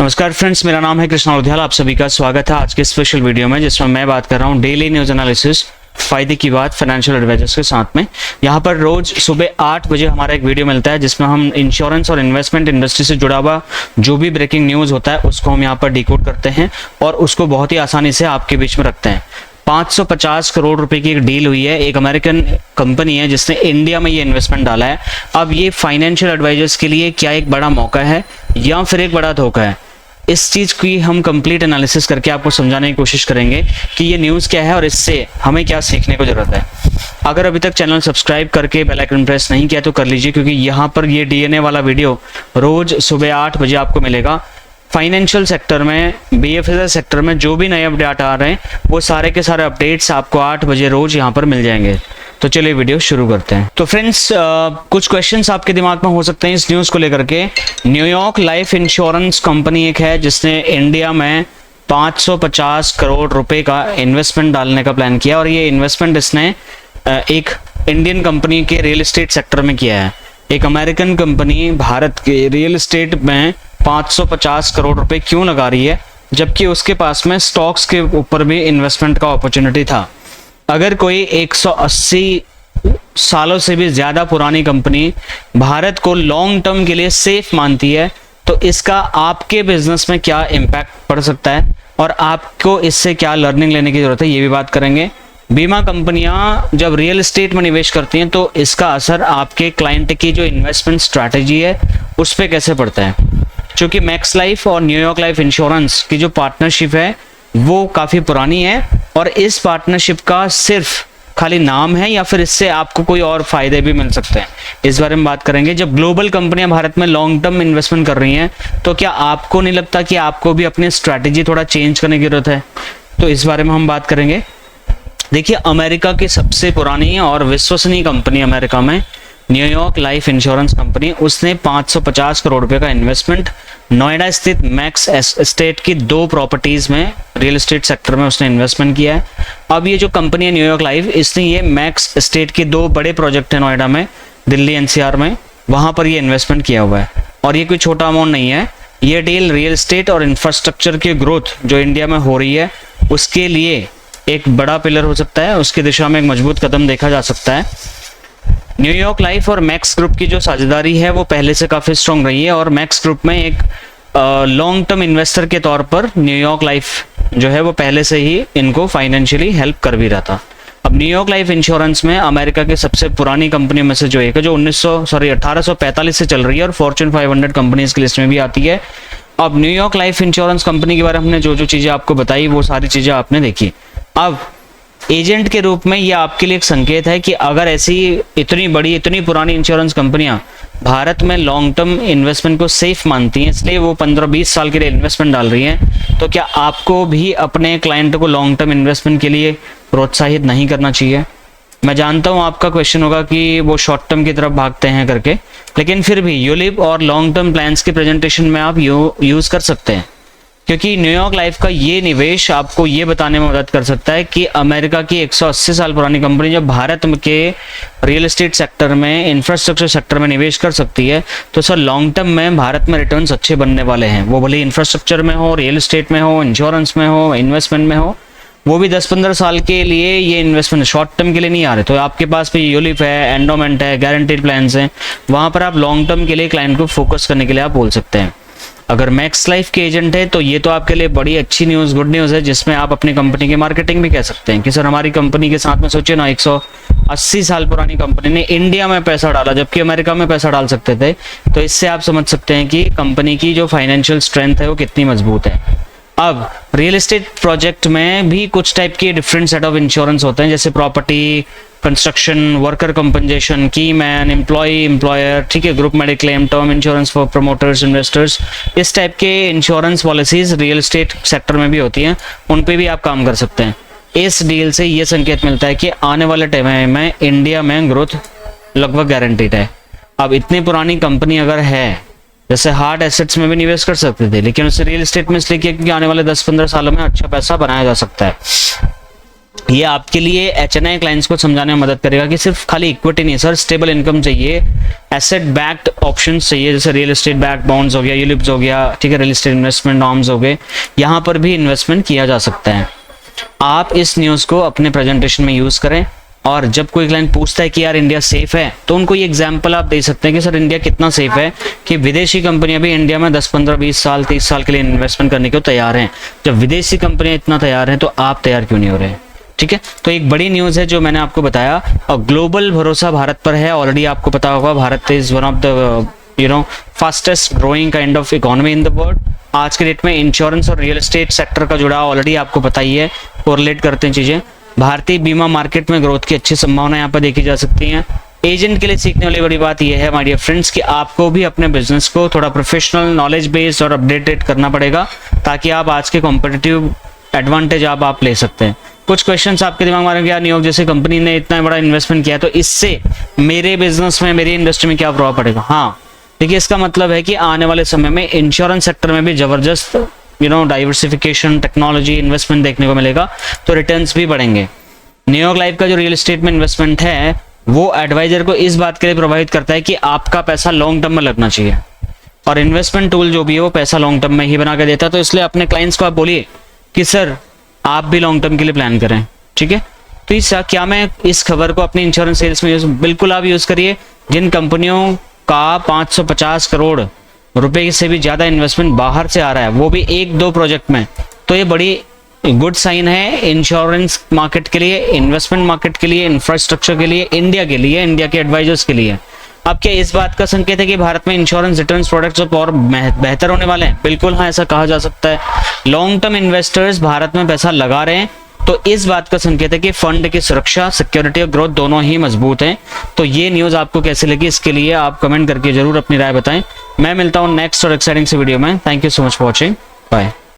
नमस्कार फ्रेंड्स, मेरा नाम है कृष्णा उद्याला। आप सभी का स्वागत है आज के स्पेशल वीडियो में, जिसमें मैं बात कर रहा हूं डेली न्यूज एनालिसिस फायदे की बात फाइनेंशियल एडवाइजर्स के साथ में। यहाँ पर रोज सुबह 8 बजे हमारा एक वीडियो मिलता है जिसमें हम इंश्योरेंस और इन्वेस्टमेंट इंडस्ट्री से जुड़ा हुआ जो भी ब्रेकिंग न्यूज होता है उसको हम यहाँ पर डिकोड करते हैं और उसको बहुत ही आसानी से आपके बीच में रखते हैं। 550 करोड़ रुपए की एक डील हुई है, एक अमेरिकन कंपनी है जिसने इंडिया में ये इन्वेस्टमेंट डाला है। अब ये फाइनेंशियल एडवाइजर्स के लिए क्या एक बड़ा मौका है या फिर एक बड़ा धोखा है, इस चीज़ की हम कंप्लीट एनालिसिस करके आपको समझाने की कोशिश करेंगे कि ये न्यूज़ क्या है और इससे हमें क्या सीखने को ज़रूरत है। अगर अभी तक चैनल सब्सक्राइब करके बेल आइकन प्रेस नहीं किया तो कर लीजिए, क्योंकि यहाँ पर ये डीएनए वाला वीडियो रोज़ सुबह 8 बजे आपको मिलेगा। फाइनेंशियल सेक्टर में, बीएफएसआई सेक्टर में जो भी नए अपडेट आ रहे हैं वो सारे के सारे अपडेट्स आपको 8 बजे रोज़ यहाँ पर मिल जाएंगे। तो चलिए वीडियो शुरू करते हैं। तो फ्रेंड्स, कुछ क्वेश्चंस आपके दिमाग में हो सकते हैं इस न्यूज़ को लेकर के। न्यूयॉर्क लाइफ इंश्योरेंस कंपनी एक है जिसने इंडिया में 550 करोड़ रुपए का इन्वेस्टमेंट डालने का प्लान किया और ये इन्वेस्टमेंट इसने एक इंडियन कंपनी के रियल एस्टेट सेक्टर में किया है। एक अमेरिकन कंपनी भारत के रियल एस्टेट में 550 करोड़ रुपए क्यों लगा रही है, जबकि उसके पास में स्टॉक्स के ऊपर भी इन्वेस्टमेंट का अपॉर्चुनिटी था। अगर कोई 180 सालों से भी ज़्यादा पुरानी कंपनी भारत को लॉन्ग टर्म के लिए सेफ मानती है तो इसका आपके बिजनेस में क्या इम्पैक्ट पड़ सकता है और आपको इससे क्या लर्निंग लेने की ज़रूरत है, ये भी बात करेंगे। बीमा कंपनियां जब रियल एस्टेट में निवेश करती हैं तो इसका असर आपके क्लाइंट की जो इन्वेस्टमेंट स्ट्रैटेजी है उस पर कैसे पड़ता है। क्योंकि मैक्स लाइफ और न्यूयॉर्क लाइफ इंश्योरेंस की जो पार्टनरशिप है वो काफ़ी पुरानी है और इस पार्टनरशिप का सिर्फ खाली नाम है या फिर इससे आपको कोई और फायदे भी मिल सकते हैं, इस बारे में बात करेंगे। जब ग्लोबल कंपनियां भारत में लॉन्ग टर्म इन्वेस्टमेंट कर रही हैं तो क्या आपको नहीं लगता कि आपको भी अपनी स्ट्रैटेजी थोड़ा चेंज करने की जरूरत है, तो इस बारे में हम बात करेंगे। देखिए, अमेरिका की सबसे पुरानी और विश्वसनीय कंपनी अमेरिका में न्यूयॉर्क लाइफ इंश्योरेंस कंपनी, उसने 550 करोड़ रुपए का इन्वेस्टमेंट नोएडा स्थित मैक्स एस्टेट की 2 प्रॉपर्टीज में रियल एस्टेट सेक्टर में उसने इन्वेस्टमेंट किया है। अब ये जो कंपनी है न्यूयॉर्क लाइफ, इसने ये मैक्स एस्टेट की 2 बड़े प्रोजेक्ट है नोएडा में, दिल्ली एनसीआर में, वहां पर ये इन्वेस्टमेंट किया हुआ है और ये कोई छोटा अमाउंट नहीं है। ये डील रियल एस्टेट और इंफ्रास्ट्रक्चर की ग्रोथ जो इंडिया में हो रही है उसके लिए एक बड़ा पिलर हो सकता है, उसकी दिशा में एक मजबूत कदम देखा जा सकता है। न्यूयॉर्क लाइफ और मैक्स ग्रुप की जो साझेदारी है वो पहले से काफ़ी स्ट्रॉन्ग रही है और मैक्स ग्रुप में एक लॉन्ग टर्म इन्वेस्टर के तौर पर न्यूयॉर्क लाइफ जो है वो पहले से ही इनको फाइनेंशियली हेल्प कर भी रहा था। अब न्यूयॉर्क लाइफ इंश्योरेंस में अमेरिका की सबसे पुरानी कंपनियों में से जो एक है, जो 1845 से चल रही है और फॉर्च्यून 500 कंपनीज की लिस्ट में भी आती है। अब न्यूयॉर्क लाइफ इंश्योरेंस कंपनी के बारे में हमने जो जो चीज़ें आपको बताई वो सारी चीज़ें आपने देखी। अब एजेंट के रूप में यह आपके लिए एक संकेत है कि अगर ऐसी इतनी बड़ी इतनी पुरानी इंश्योरेंस कंपनियां भारत में लॉन्ग टर्म इन्वेस्टमेंट को सेफ मानती हैं, इसलिए वो 15-20 साल के लिए इन्वेस्टमेंट डाल रही हैं, तो क्या आपको भी अपने क्लाइंट को लॉन्ग टर्म इन्वेस्टमेंट के लिए प्रोत्साहित नहीं करना चाहिए। मैं जानता हूं आपका क्वेश्चन होगा कि वो शॉर्ट टर्म की तरफ भागते हैं करके, लेकिन फिर भी यूलिप और लॉन्ग टर्म प्लान्स के प्रेजेंटेशन में आप यूज़ कर सकते हैं, क्योंकि न्यूयॉर्क लाइफ का ये निवेश आपको ये बताने में मदद कर सकता है कि अमेरिका की 180 साल पुरानी कंपनी जब भारत के रियल एस्टेट सेक्टर में, इंफ्रास्ट्रक्चर सेक्टर में निवेश कर सकती है तो सर लॉन्ग टर्म में भारत में रिटर्न्स अच्छे बनने वाले हैं। वो भले इंफ्रास्ट्रक्चर में हो, रियल एस्टेट में हो, इंश्योरेंस में हो, इन्वेस्टमेंट में हो, वो भी 10-15 साल के लिए ये इन्वेस्टमेंट शॉर्ट टर्म के लिए नहीं आ रहे। तो आपके पास भी यूलिप है, एंडोमेंट है, गारंटीड प्लान्स हैं, वहाँ पर आप लॉन्ग टर्म के लिए क्लाइंट को फोकस करने के लिए आप बोल सकते हैं। अगर मैक्स लाइफ के एजेंट है तो ये तो आपके लिए बड़ी अच्छी न्यूज़, गुड न्यूज़ है, जिसमें आप अपनी कंपनी की मार्केटिंग भी कह सकते हैं कि सर हमारी कंपनी के साथ में सोचिए ना, 180 साल पुरानी कंपनी ने इंडिया में पैसा डाला जबकि अमेरिका में पैसा डाल सकते थे। तो इससे आप समझ सकते हैं कि कंपनी की जो फाइनेंशियल स्ट्रेंथ है वो कितनी मजबूत है। अब रियल एस्टेट प्रोजेक्ट में भी कुछ टाइप के डिफरेंट सेट ऑफ इंश्योरेंस होते हैं, जैसे प्रॉपर्टी, कंस्ट्रक्शन, वर्कर कंपनसेशन, की मैन, एम्प्लॉय, एम्प्लॉयर, ठीक है, group mediclaim, term insurance for promoters, investors, इस टाइप के insurance policies real estate sector में भी होती हैं, उन पे भी आप काम कर सकते हैं। इस डील से ये संकेत मिलता है कि आने वाले टाइम में इंडिया में ग्रोथ लगभग गारंटीड है। अब इतनी पुरानी कंपनी अगर है, जैसे हार्ड एसेट्स में भी निवेश कर सकते थे, लेकिन उससे रियल एस्टेट में इसलिए किया क्योंकि आने वाले 10-15 सालों में अच्छा पैसा बनाया जा सकता है। ये आपके लिए HNI क्लाइंट्स को समझाने में मदद करेगा कि सिर्फ खाली इक्विटी नहीं सर, स्टेबल इनकम चाहिए, एसेट बैक्ड ऑप्शंस चाहिए, जैसे रियल एस्टेट बैक्ड बॉन्ड्स हो गया, यूलिप्स हो गया, ठीक है, रियल एस्टेट इन्वेस्टमेंट नॉर्म्स हो गए, यहाँ पर भी इन्वेस्टमेंट किया जा सकता है। आप इस न्यूज़ को अपने प्रेजेंटेशन में यूज़ करें, और जब कोई क्लाइंट पूछता है कि यार इंडिया सेफ है, तो उनको ये एग्जांपल आप दे सकते हैं कि सर इंडिया कितना सेफ है कि विदेशी कंपनियां भी इंडिया में 10, 15, 20 साल, 30 साल के लिए इन्वेस्टमेंट करने को तैयार हैं। जब विदेशी कंपनियां इतना तैयार हैं तो आप तैयार क्यों नहीं हो रहे हैं? ठीक है, तो एक बड़ी न्यूज़ है जो मैंने आपको बताया, और ग्लोबल भरोसा भारत पर है। ऑलरेडी आपको पता होगा Bharat is one of the fastest growing kind of economy in the world. आज के डेट में इंश्योरेंस और रियल एस्टेट सेक्टर का जुड़ाव ऑलरेडी आपको पता ही है, कोरिलेट करते हैं चीज़ें। भारतीय बीमा मार्केट में ग्रोथ की अच्छी संभावना यहाँ पर देखी जा सकती हैं। एजेंट के लिए सीखने वाली बड़ी बात यह है माय डियर फ्रेंड्स कि आपको भी अपने बिजनेस को थोड़ा प्रोफेशनल, नॉलेज बेस्ड और अपडेटेड करना पड़ेगा, ताकि आप आज के कॉम्पिटिटिव एडवांटेज आप ले सकते हैं। कुछ क्वेश्चंस आपके दिमाग में आ रहे हैं, क्या नियोग जैसे कंपनी ने इतना बड़ा इन्वेस्टमेंट किया तो इससे मेरे बिजनेस में, मेरी इंडस्ट्री में क्या प्रभाव पड़ेगा? हाँ, देखिए इसका मतलब है कि आने वाले समय में इंश्योरेंस सेक्टर में भी जबरदस्त डाइवर्सिफिकेशन, टेक्नोलॉजी, इन्वेस्टमेंट देखने को मिलेगा, तो रिटर्न्स भी बढ़ेंगे। नियोग लाइफ का जो रियल एस्टेट में इन्वेस्टमेंट है वो एडवाइजर को इस बात के लिए प्रभावित करता है कि आपका पैसा लॉन्ग टर्म में लगना चाहिए, और इन्वेस्टमेंट टूल जो भी है वो पैसा लॉन्ग टर्म में ही बना के देता है। तो इसलिए अपने क्लाइंट्स को आप बोलिए कि सर आप भी लॉन्ग टर्म के लिए प्लान करें, ठीक है। तो क्या मैं इस खबर को अपनी इंश्योरेंस सेल्स में बिल्कुल आप यूज करिए। जिन कंपनियों का 550 करोड़ रुपए से भी ज्यादा इन्वेस्टमेंट बाहर से आ रहा है, वो भी 1-2 प्रोजेक्ट में, तो ये बड़ी गुड साइन है इंश्योरेंस मार्केट के लिए, इन्वेस्टमेंट मार्केट के लिए, इंफ्रास्ट्रक्चर के लिए, इंडिया के लिए, इंडिया के एडवाइजर्स के लिए। अब क्या इस बात का संकेत है कि भारत में इंश्योरेंस रिटर्न्स प्रोडक्ट्स और बेहतर होने वाले हैं? बिल्कुल हाँ, ऐसा कहा जा सकता है। लॉन्ग टर्म इन्वेस्टर्स भारत में पैसा लगा रहे हैं, तो इस बात का संकेत है कि फंड की सुरक्षा, सिक्योरिटी और ग्रोथ दोनों ही मजबूत हैं। तो ये न्यूज़ आपको कैसे लगी, इसके लिए आप कमेंट करके जरूर अपनी राय बताएं। मैं मिलता हूँ नेक्स्ट और एक्साइटिंग से वीडियो में। Thank you so much for watching, bye.